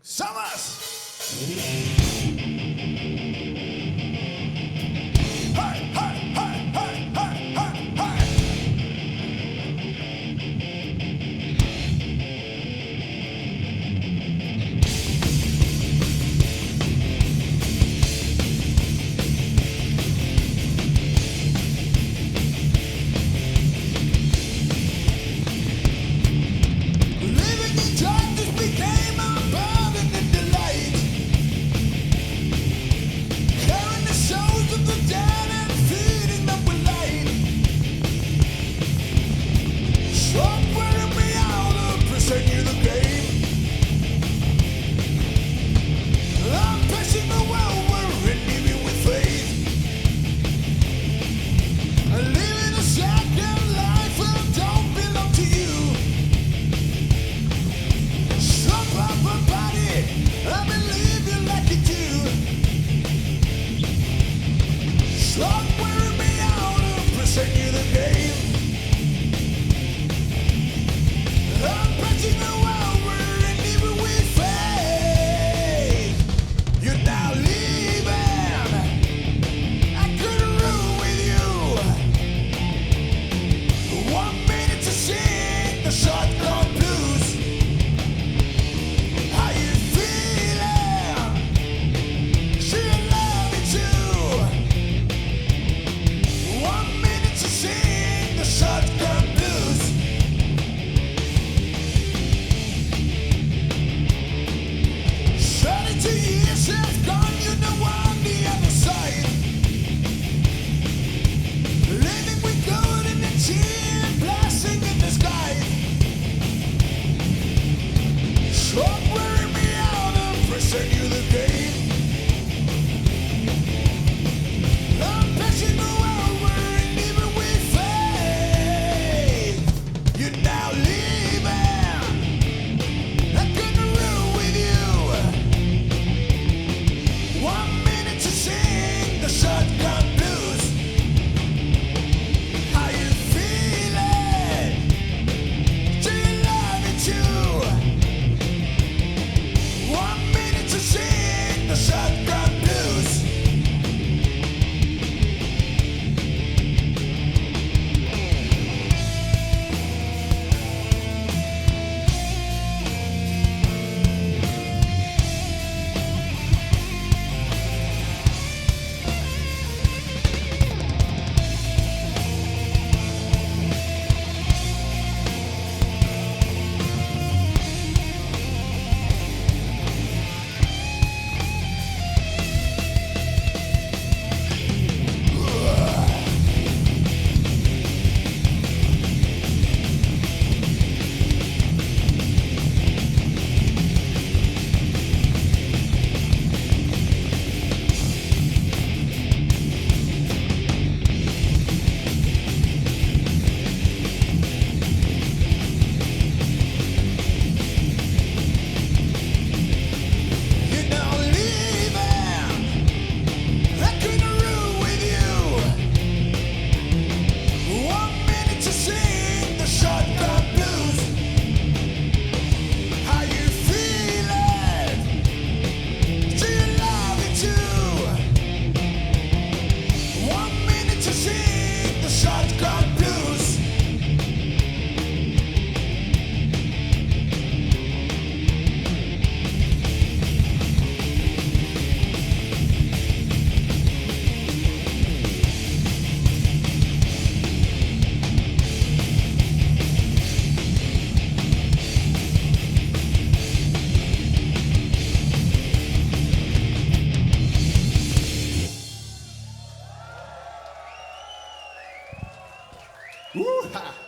Summers! Hey, hey, hey, hey, hey, hey, hey! Living in darkness became a burden and delight. Carrying the souls of the dead and feeding them with light. Stop wearing me out of prison, you the game. I'm passing the well, we're living with faith. Living a second life that don't belong to you. Stop up my body, I believe you like you do. Stop wearing me out of prison, you the game. I'm patching the well, we're living with faith. You're now leaving, I couldn't room with you. 1 minute to sing the shotgun blues. How you feeling? She love me too. 1 minute to sing the shotgun blues. Seventy years have gone, you know on the other side. Living with good in the tear, blessing in the sky. Stop wearing me out of prison, you the game. I'm passing the well, we're living with faith. You're now leaving, I couldn't room with you. 1 minute to sing the shotgun blues. How you feeling? Do you love me too? 1 minute to sing the shotgun blues. You're now leaving, I couldn't room with you. 1 minute to sing the shotgun blues. How you feeling? Do you love me too? 1 minute to sing the shotgun blues. Woo-ha!